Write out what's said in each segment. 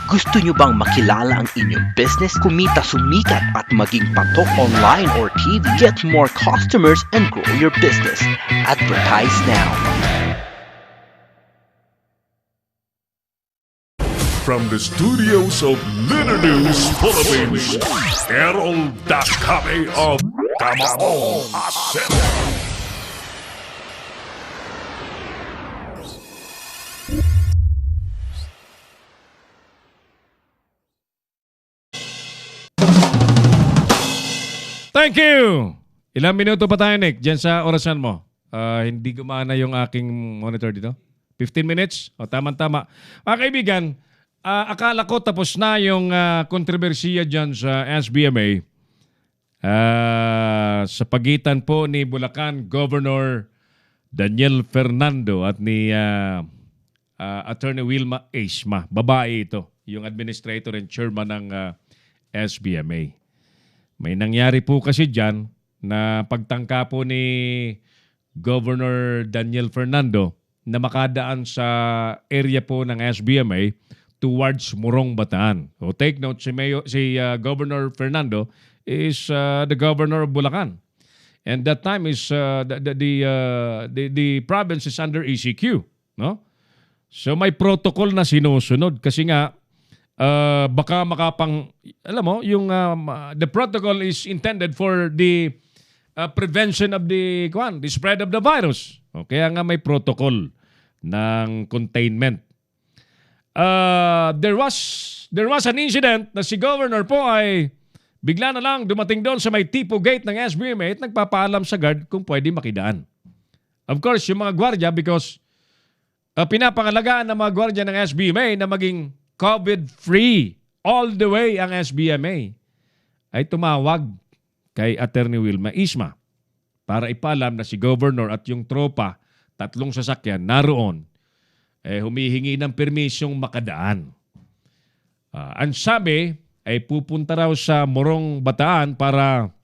Gusto nyo bang makilala ang inyong business, kumita, sumikat at maging patok online or TV? Get more customers and grow your business. Advertise now. From the studios of Litter News Philippines, Errol Dakame of Tamaong Asset. Thank you! Ilang minuto pa tayo, Nick, dyan sa orasan mo. Hindi gumana yung aking monitor dito. 15 minutes? O, tama-tama. Mga kaibigan, akala ko tapos na yung kontrobersiya dyan sa SBMA sa pagitan po ni Bulacan Governor Daniel Fernando at ni Attorney Wilma Eisma. Babae ito, yung administrator and chairman ng SBMA. May nangyari po kasi dyan na pagtangka po ni Governor Daniel Fernando na makadaan sa area po ng SBMA towards Morong, Bataan. So take note, si Governor Fernando is the governor of Bulacan. And that time is the province is under ECQ, no? So may protocol na sinusunod kasi nga baka makapang, alam mo, yung the protocol is intended for the prevention of the spread of the virus. Kaya nga may protocol ng containment. There was an incident na si Governor po ay bigla na lang dumating doon sa may tipo gate ng SBMA at nagpapaalam sa guard kung pwede makidaan. Of course, yung mga gwardiya, because pinapangalagaan ng mga gwardiya ng SBMA na maging COVID-free all the way ang SBMA, ay tumawag kay Attorney Wilma Eisma para ipaalam na si Governor at yung tropa, 3 sasakyan, naroon, humihingi ng permisyong makadaan. Ang sabi ay pupunta raw sa Morong, Bataan para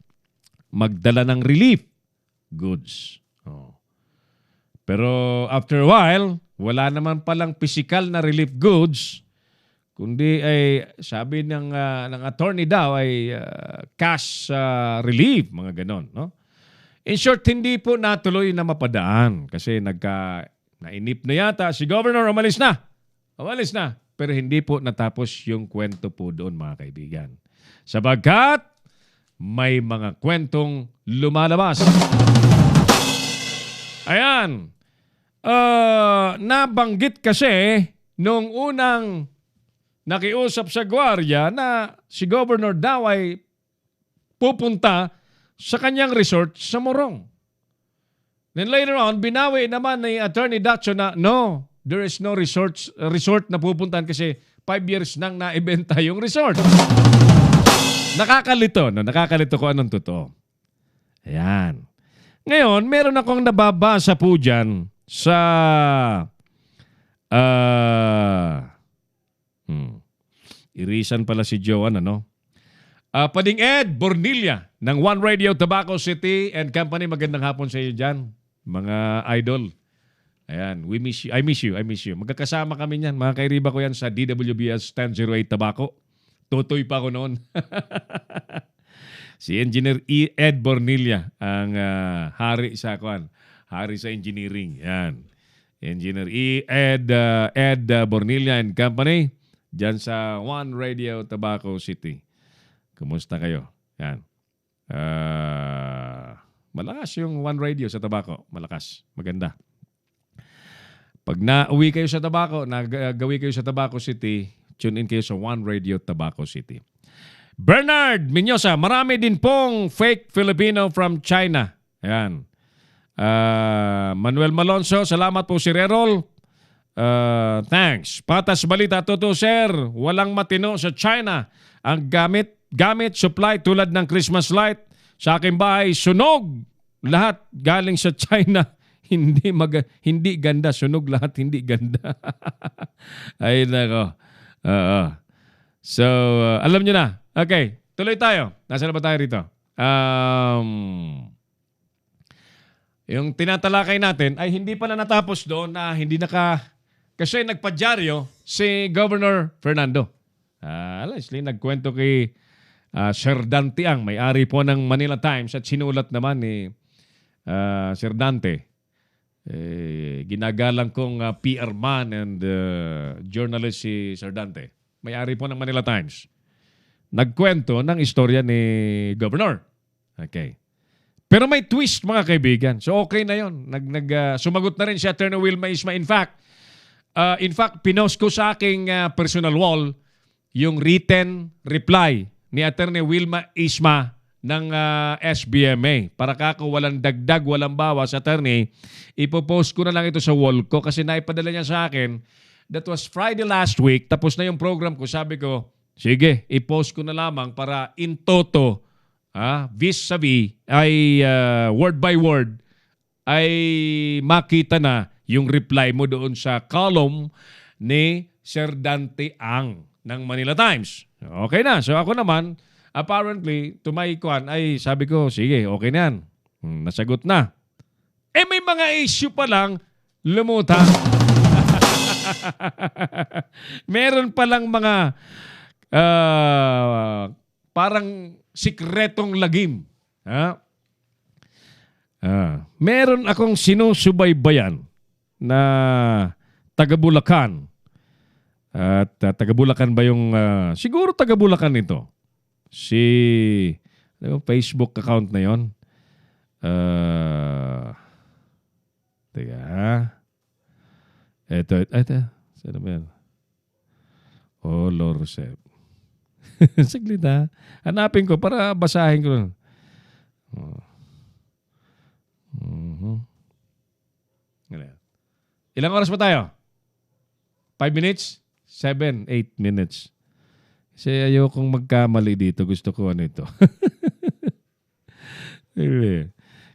magdala ng relief goods. Pero after a while, wala naman palang physical na relief goods, kundi ay sabi ng attorney daw ay cash relief, mga ganon. No? In short, hindi po natuloy na mapadaan kasi nainip na yata si Governor, umalis na. Pero hindi po natapos yung kwento po doon, mga kaibigan. Sabagkat may mga kwentong lumalabas. Ayan. Nabanggit kasi nung unang nakiusap sa gwardiya na si Governor daw ay pupunta sa kanyang resort sa Morong. Then later on, binawi naman ni Attorney Dacho na no, there is no resort na pupuntahan kasi 5 years nang naibenta yung resort. Nakakalito, no? Nakakalito ko anong totoo. Ayan. Ngayon, meron akong nababasa po dyan sa irisan pala si Joan, ano? Pading Ed Bornilla ng One Radio Tobacco City and Company. Magandang hapon sa iyo dyan, mga idol. Ayan, we miss you. I miss you. Magkakasama kami niyan. Mga kairiba ko yan sa DWBS 1008 Tobacco. Tutoy pa ako noon. Si Engineer Ed Bornilla ang hari sa engineering. Yan. Engineer Ed Bornilla and Company dyan sa One Radio Tobacco City. Kumusta kayo? Yan. Malakas yung One Radio sa Tobacco. Malakas. Maganda. Pag nauwi kayo sa Tobacco, nagawi kayo sa Tobacco City, tune in kayo sa One Radio Tobacco City. Bernard Minyosa, marami din pong fake Filipino from China. Ayan. Manuel Malonzo, salamat po si Rerol. Thanks. Patas balita, totoo sir, walang matino sa China. Ang gamit supply tulad ng Christmas light sa aking bahay, sunog. Lahat galing sa China. Hindi ganda. Sunog lahat, hindi ganda. Ay nako. So, alam nyo na. Okay, tuloy tayo. Nasaan na ba tayo rito? Yung tinatalakay natin ay hindi pala natapos doon na hindi kasi nagpadyaryo si Governor Fernando. Allegedly, nagkwento kay Sir Dante Ang, may-ari po ng Manila Times at sinulat naman ni Sir Dante. Ginagalang kong PR man and journalist si Sir Dante. May-ari po ng Manila Times. Nagkwento ng istorya ni Governor. Okay. Pero may twist mga kaibigan. So okay na yon. Sumagot na rin si Attorney Wilma Isma. In fact, pinost ko sa aking personal wall yung written reply ni Attorney Wilma Isma ng SBMA. Para kako walang dagdag, walang bawas, Attorney, ipopost ko na lang ito sa wall ko kasi naipadala niya sa akin. That was Friday last week. Tapos na yung program ko. Sabi ko, sige, ipost ko na lamang para in toto, vis-a-vis, ay word by word, ay makita na yung reply mo doon sa column ni Sir Dante Ang ng Manila Times. Okay na. So ako naman, apparently, to my kwan, ay sabi ko, sige, okay na yan. Nasagot na. May mga issue pa lang, lumutang. Meron pa lang mga parang sikretong lagim. Meron akong sinusubaybayan na taga Bulacan. At taga Bulacan ba yung... siguro taga Bulacan ito. Facebook account na yon. Teka. Ito. Saan ba yan? Lord Rosep. Saglit ha. Hanapin ko para basahin ko. Ilang oras pa tayo? 5 minutes? 7, 8 minutes. Kasi ayokong magkamali dito. Gusto ko ito.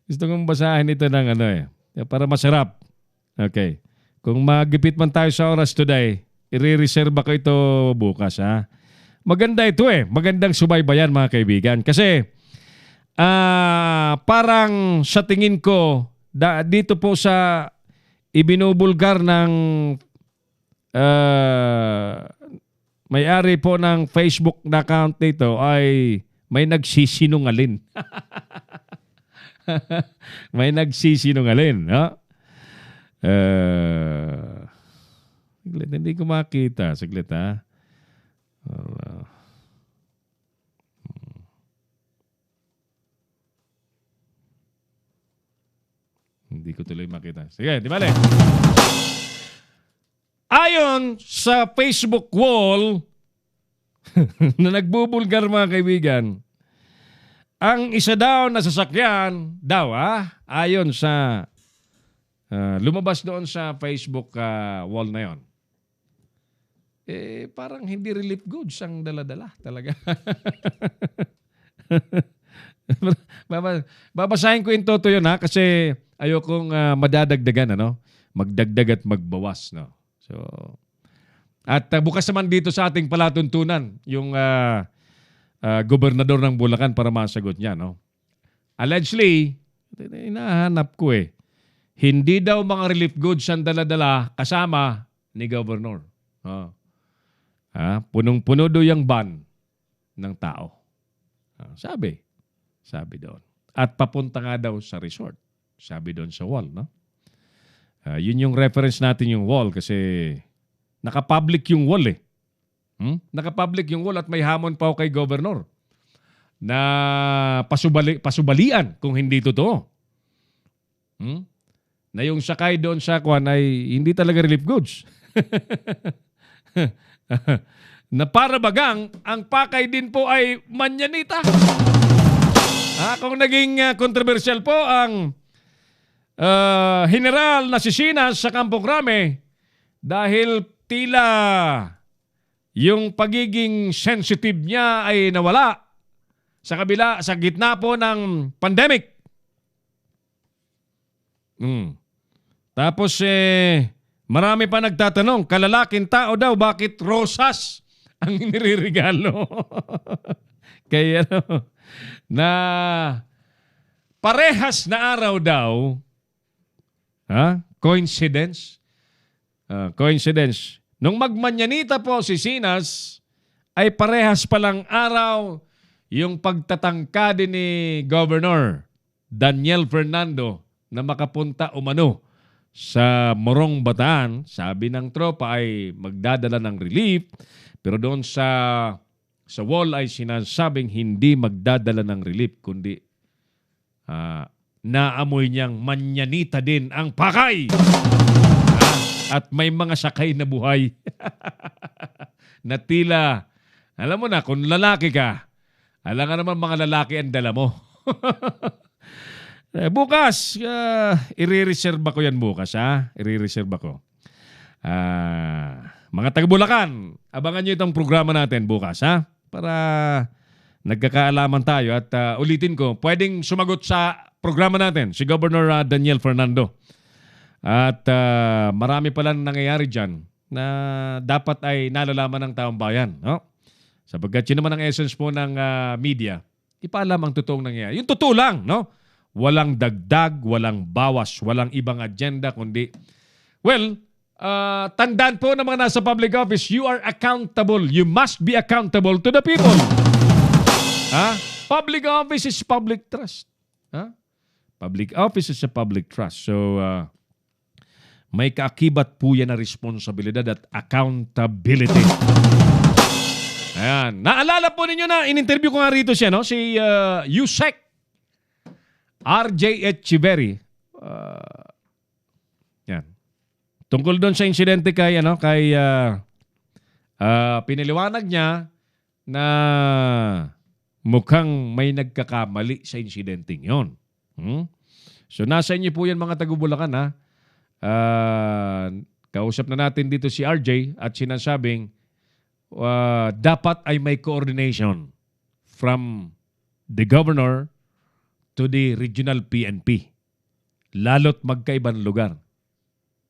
Gusto kong basahin ito ng para masarap. Okay. Kung magipit man tayo sa oras today, i-reserve ko ito bukas. Maganda ito Magandang subaybayan mga kaibigan. Kasi parang sa tingin ko, dito po sa ibinubulgar ng may-ari po ng Facebook na account nito ay may nagsisinungalin. May nagsisinungalin. Saglit, hindi ko makita. Saglit ha. Hindi ko tuloy makita. Sige, di bale. Ayon sa Facebook wall na nagbubulgar mga kaibigan, ang isa daw na sasakyan daw ayon sa lumabas doon sa Facebook wall na yon. Parang hindi relief goods ang dala-dala talaga. Babasahin ko yung toto yun kasi ayokong madadagdagan magdagdag at magbawas So at bukas naman dito sa ating palatuntunan yung gobernador ng Bulacan para masagot niya Allegedly, hinahanap ko hindi daw mga relief goods ang dala-dala kasama ni Governor. Punong-puno daw yung van ng tao. Sabi doon. At papunta nga daw sa resort. Sabi doon sa wall, yun yung reference natin yung wall kasi nakapublic yung wall Nakapublic yung wall at may hamon pa kay Governor na pasubalian kung hindi totoo. Na yung sakay doon sa kwan ay hindi talaga relief goods. Na para bagang ang pakay din po ay manyanita. Kung naging controversial po ang general na si Sinas sa Campo Crame dahil tila yung pagiging sensitive niya ay nawala sa gitna po ng pandemic. Tapos marami pa nagtatanong, kalalaking tao daw, bakit rosas ang iniririgalo? Kaya na parehas na araw daw, coincidence? Coincidence. Nung magmanyanita po si Sinas, ay parehas palang araw yung pagtatangkade ni Governor Daniel Fernando na makapunta umano sa Morong Bataan. Sabi ng tropa ay magdadala ng relief, pero doon sa wall ay sinasabing hindi magdadala ng relief, kundi naamoy niyang manyanita din ang pakay. At may mga sakay na buhay. Na tila, alam mo na, kung lalaki ka, alam nga naman mga lalaki ang dala mo. Bukas, i-reserve ko yan bukas, ha? I-reserve ko. Mga taga-Bulacan, abangan nyo itong programa natin bukas, ha? Para nagkakaalaman tayo at ulitin ko, pwedeng sumagot sa programa natin si Governor Daniel Fernando. At marami palang nangyayari dyan na dapat ay nalalaman ng taong bayan, no? Sapagkat yun naman ang essence po ng media, ipaalam ang totoong nangyayari. Yung totoo lang, no? Walang dagdag, walang bawas, walang ibang agenda, kundi, tandaan po ng mga nasa public office, you are accountable. You must be accountable to the people. Public office is public trust. Public office is a public trust. So, may kaakibat po yan na responsibilidad at accountability. Ayan. Naalala po ninyo na, in-interview ko nga rito siya, no? Si Yusek RJ Echeverry. Yan. Tungkol doon sa insidente kay piniliwanag niya na mukhang may nagkakamali sa insidenteng yon. So nasa inyo po yan mga taga-Bulacan, ha. Kausap na natin dito si RJ at sinasabing dapat ay may coordination from the governor to the regional PNP. Lalo't magkaibang lugar.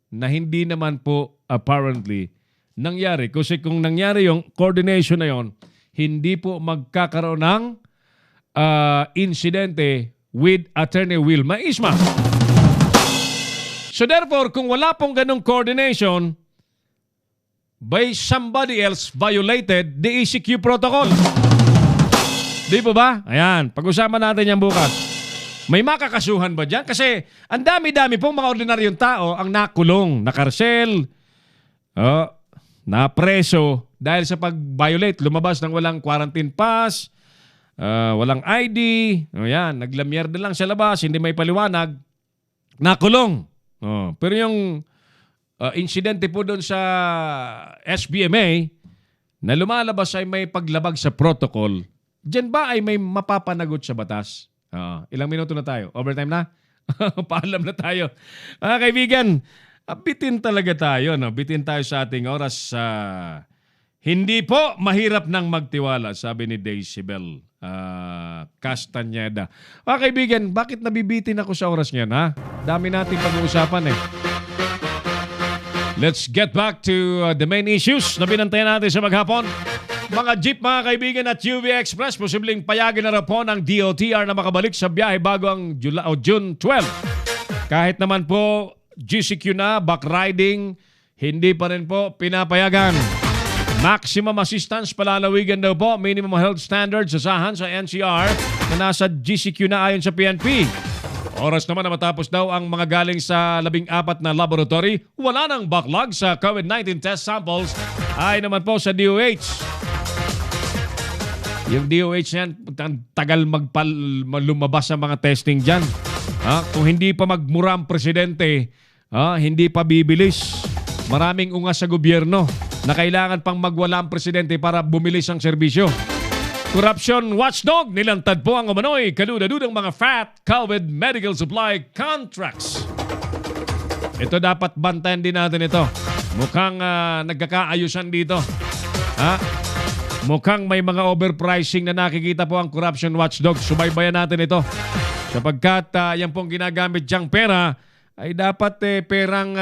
Na hindi naman po apparently nangyari. Kasi kung nangyari yung coordination na yon, hindi po magkakaroon ng insidente with Attorney Wilma Isma. So therefore, kung wala pong ganong coordination, by somebody else violated the ECQ protocol. Di po ba? Ayan, pag-usapan natin yan bukas. May makakasuhan ba dyan? Kasi ang dami-dami pong mga ordinaryong tao ang nakulong, nakarsel, napreso dahil sa pag-violate, lumabas ng walang quarantine pass, walang ID, ayan, naglamyer na lang sa labas, hindi may paliwanag, nakulong. Pero yung insidente po doon sa SBMA na lumalabas ay may paglabag sa protocol, dyan ba ay may mapapanagot sa batas? Ilang minuto na tayo? Overtime na? Paalam na tayo. Kaibigan, bitin talaga tayo. No? Bitin tayo sa ating oras. Hindi po mahirap nang magtiwala, sabi ni Decibel Castañeda. Kaibigan, bakit nabibitin ako sa oras niyan? Ha? Dami nating pag-uusapan eh. Let's get back to the main issues na binantayan natin sa maghapon. Mga jeep, mga kaibigan, at UV Express, posibleng payagan na rin po ng DOTR na makabalik sa biyahe bago ang June 12. Kahit naman po GCQ na, backriding, hindi pa rin po pinapayagan. Maximum assistance palalawigan daw po, minimum health standards asahan sa NCR na nasa GCQ na ayon sa PNP. Oras naman na matapos daw ang mga galing sa 14 na laboratory, wala nang backlog sa COVID-19 test samples ay naman po sa DOH. Yung DOH yan, tagal lumabas sa mga testing dyan. Kung hindi pa magmura ang presidente, hindi pa bibilis. Maraming ungas sa gobyerno na kailangan pang magwala ang presidente para bumilis ang serbisyo. Corruption watchdog, nilantad po ang umano'y kaduda-dudang mga fat COVID medical supply contracts. Ito dapat bantayan din natin ito. Mukhang nagkakaayusan dito. Mukhang may mga overpricing na nakikita po ang corruption watchdog. Subaybayan natin ito. Sapagkat yan pong ginagamit diyang pera ay dapat perang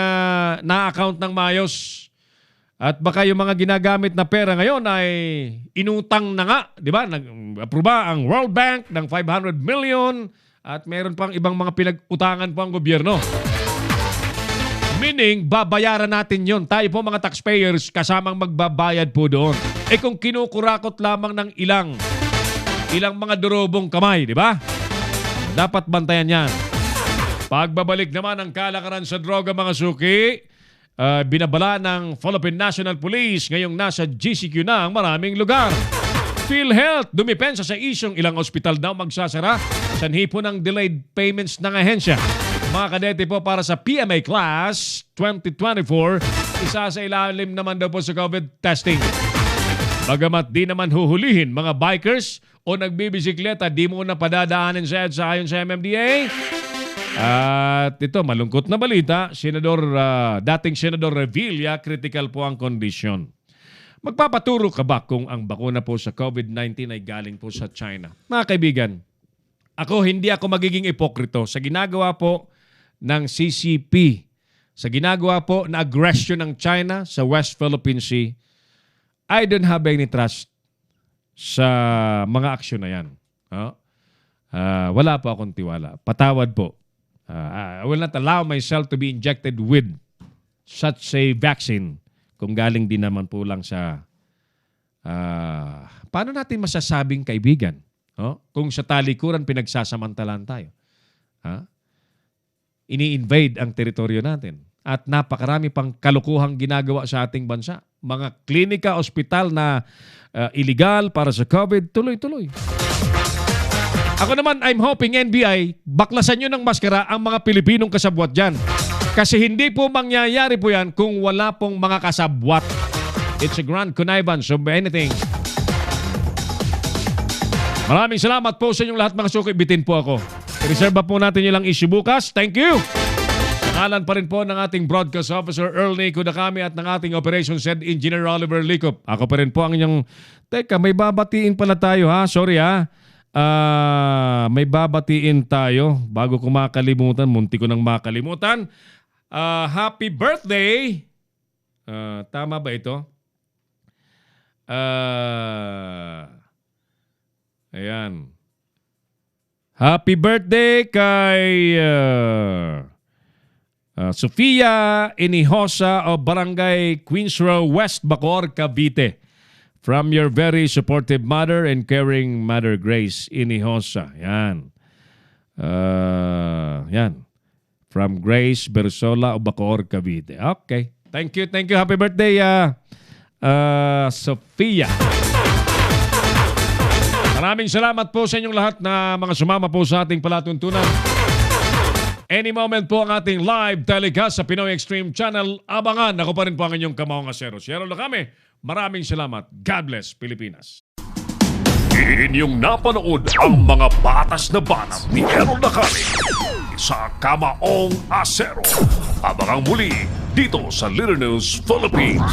na-account ng maayos. At baka yung mga ginagamit na pera ngayon ay inutang na nga. Di ba? Nag-aproba ang World Bank ng 500 million at meron pang ibang mga pinag-utangan po ang gobyerno. Meaning, babayaran natin yon. Tayo po mga taxpayers kasamang magbabayad po doon. kung kinukurakot lamang ng ilang mga durobong kamay, di ba? Dapat bantayan yan. Pagbabalik naman ng kalakaran sa droga, mga suki, binabala ng Philippine National Police ngayong nasa GCQ na ang maraming lugar. PhilHealth dumipensa sa isyong ilang ospital daw magsasara sanhi po ng delayed payments ng ahensya. Mga kadete po, para sa PMA Class 2024, isa sa ilalim naman daw po sa COVID testing. Bagamat di naman huhulihin mga bikers o nagbibisikleta, di mo na padadaanin sa EDSA ayon sa MMDA. At ito, malungkot na balita, dating Senador Revilla, critical po ang kondisyon. Magpapaturo ka ba kung ang bakuna po sa COVID-19 ay galing po sa China? Mga kaibigan, hindi ako magiging ipokrito sa ginagawa po ng CCP, sa ginagawa po na aggression ng China sa West Philippine Sea. I don't have any trust sa mga aksyon na yan. Wala po akong tiwala. Patawad po. I will not allow myself to be injected with such a vaccine kung galing din naman po lang sa paano natin masasabing kaibigan? Kung sa talikuran pinagsasamantalan tayo. Ini-invade ang teritoryo natin. At napakarami pang kalukuhang ginagawa sa ating bansa. Mga klinika, ospital na illegal para sa COVID, tuloy-tuloy. Ako naman, I'm hoping NBI, baklasan nyo ng maskara ang mga Pilipinong kasabwat dyan. Kasi hindi po mangyayari po yan kung wala pong mga kasabwat. It's a grand connivance of anything. Maraming salamat po sa inyong lahat, mga suki. Bitin po ako. Reserve po natin yung lang issue bukas. Thank you! Pangalan pa rin po ng ating broadcast officer Earl Nico Dakami at ng ating operations head engineer Oliver Licop. Ako pa rin po ang inyong... Teka, may babatiin pala tayo ha. Sorry ha. May babatiin tayo bago ko makalimutan. Munti ko nang makalimutan. Happy birthday! Tama ba ito? Ayan. Happy birthday kay Sofia Inihosa of Barangay Queens Row, West Bacoor, Cavite. From your very supportive mother and caring mother, Grace Inihosa. Yan. Yan. From Grace Bersola of Bacoor, Cavite. Okay. Thank you. Thank you. Happy birthday, Sofia. Maraming salamat po sa inyong lahat na mga sumama po sa ating palatuntunan. Any moment po ang ating live telecast sa Pinoy Extreme Channel. Abangan. Ako pa rin po ang inyong kamahong asero. Sierra kami. Maraming salamat. God bless, Pilipinas. Inyong napanood ang mga batas na banat ni Errol Dakami sa Kamaong Asero. Abangang muli dito sa Little News Philippines.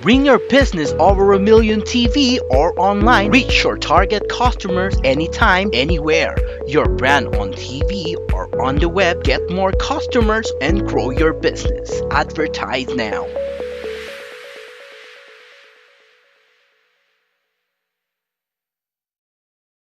Bring your business over 1 million TV or online. Reach your target customers anytime, anywhere. Your brand on TV or on the web. Get more customers and grow your business. Advertise now.